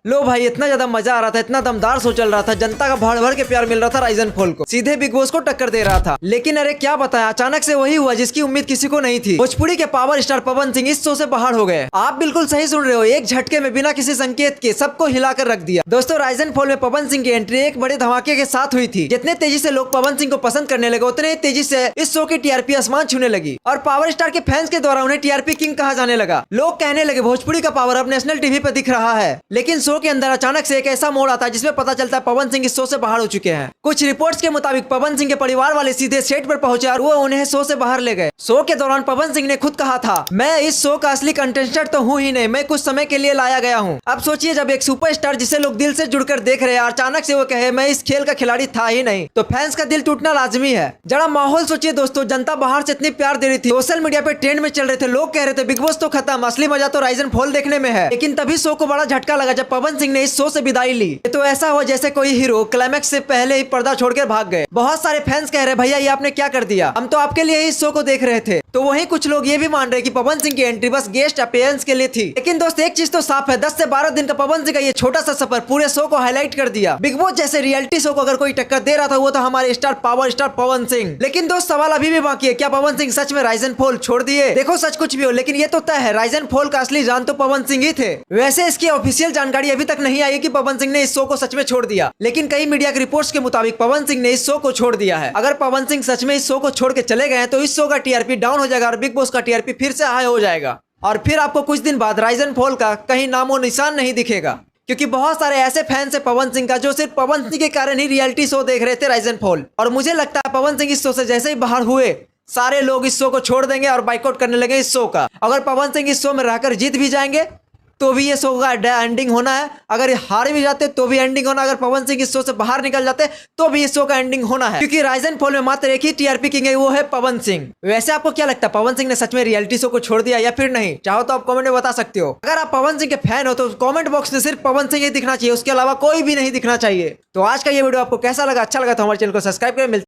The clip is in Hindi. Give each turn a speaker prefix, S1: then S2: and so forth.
S1: लो भाई, इतना ज्यादा मजा आ रहा था, इतना दमदार शो चल रहा था, जनता का भर भर के प्यार मिल रहा था राइजन फॉल को, सीधे बिग बॉस को टक्कर दे रहा था। लेकिन अरे क्या बताया, अचानक से वही हुआ जिसकी उम्मीद किसी को नहीं थी। भोजपुरी के पावर स्टार पवन सिंह इस शो से बाहर हो गए। आप बिल्कुल सही सुन रहे हो, एक झटके में बिना किसी संकेत के सबको हिलाकर रख दिया। दोस्तों, राइजन फॉल में पवन सिंह की एंट्री एक बड़े धमाके के साथ हुई थी। जितने तेजी से लोग पवन सिंह को पसंद करने लगे, उतने तेजी से इस शो की टीआरपी आसमान छूने लगी और पावर स्टार के फैंस के द्वारा उन्हें टीआरपी किंग कहा जाने लगा। लोग कहने लगे भोजपुरी का पावर अब नेशनल टीवी पे दिख रहा है। लेकिन शो के अंदर अचानक से एक ऐसा मोड़ आता है जिसमें पता चलता है पवन सिंह इस शो से बाहर हो चुके हैं। कुछ रिपोर्ट्स के मुताबिक पवन सिंह के परिवार वाले सीधे सेट पर पहुंचे और वो उन्हें शो से बाहर ले गए। शो के दौरान पवन सिंह ने खुद कहा था, मैं इस शो का असली कंटेस्टेंट तो हूँ ही नहीं, मैं कुछ समय के लिए लाया गया हूँ। अब सोचिए, जब एक सुपरस्टार जिसे लोग दिल से जुड़कर देख रहे हैं, अचानक से वो कहे मैं इस खेल का खिलाड़ी था ही नहीं, तो फैंस का दिल टूटना लाजमी है। जरा माहौल सोचिए दोस्तों, जनता बाहर से इतनी प्यार दे रही थी, सोशल मीडिया पे ट्रेंड में चल रहे थे, लोग कह रहे थे बिग बॉस तो खत्म, असली मजा तो राइजन फॉल देखने में है। लेकिन तभी शो को बड़ा झटका लगा जब पवन सिंह ने इस शो से विदाई ली। तो ऐसा हुआ जैसे कोई हीरो क्लाइमैक्स से पहले ही पर्दा छोड़कर भाग गए। बहुत सारे फैंस कह रहे भैया ये आपने क्या कर दिया, हम तो आपके लिए इस शो को देख रहे थे। तो वहीं कुछ लोग ये भी मान रहे कि पवन सिंह की एंट्री बस गेस्ट अपीयरेंस के लिए थी। लेकिन दोस्त, एक चीज तो साफ है, 10 से 12 दिन का पवन सिंह का ये छोटा सा सफर पूरे शो को हाईलाइट कर दिया। बिग बॉस जैसे रियलिटी शो को अगर कोई टक्कर दे रहा था, वो था हमारे star power star Pawan Singh. लेकिन दोस्त, सवाल अभी भी बाकी है, क्या पवन सिंह सच में राइजन फॉल छोड़ दिए? देखो, सच कुछ भी हो, लेकिन ये तो तय है, राइजन फॉल का असली जान तो पवन सिंह ही थे। वैसे इसकी ऑफिशियल जानकारी अभी तक नहीं आई कि पवन सिंह ने इस शो को सच में छोड़ दिया, लेकिन कई मीडिया की रिपोर्ट्स के मुताबिक पवन सिंह ने इस शो को छोड़ दिया है। अगर पवन सिंह सच में इस शो को छोड़ के चले गए तो इस शो का टीआरपी डाउन हो जाएगा और बिग बॉस का टीआरपी फिर से हाई हो जाएगा और फिर आपको कुछ दिन बाद राइजन फॉल का कहीं नामो निशान नहीं दिखेगा। क्योंकि बहुत सारे ऐसे फैंस है पवन सिंह का जो सिर्फ पवन सिंह के कारण ही रियलिटी शो देख रहे थे राइजन फॉल। और मुझे लगता है पवन सिंह इस शो से जैसे ही बाहर हुए, सारे लोग इस शो को छोड़ देंगे और बाइकआउट करने लगे इस शो का। अगर पवन सिंह इस शो में रहकर जीत भी जाएंगे तो भी ये शो का एंडिंग होना है, अगर हार भी जाते तो भी एंडिंग होना, अगर पवन सिंह इस शो से बाहर निकल जाते तो भी इस शो का एंडिंग होना है। क्योंकि राइजन फॉल में मात्र एक ही टीआरपी किंग है, वो है पवन सिंह। वैसे आपको क्या लगता है, पवन सिंह ने सच में रियलिटी शो को छोड़ दिया या फिर नहीं? चाहो तो आप कमेंट में बता सकते हो। अगर आप पवन सिंह के फैन हो तो कमेंट बॉक्स में सिर्फ पवन सिंह ही दिखना चाहिए, उसके अलावा कोई भी नहीं दिखना चाहिए। तो आज का ये वीडियो आपको कैसा लगा? अच्छा लगा तो हमारे चैनल को सब्सक्राइब करें।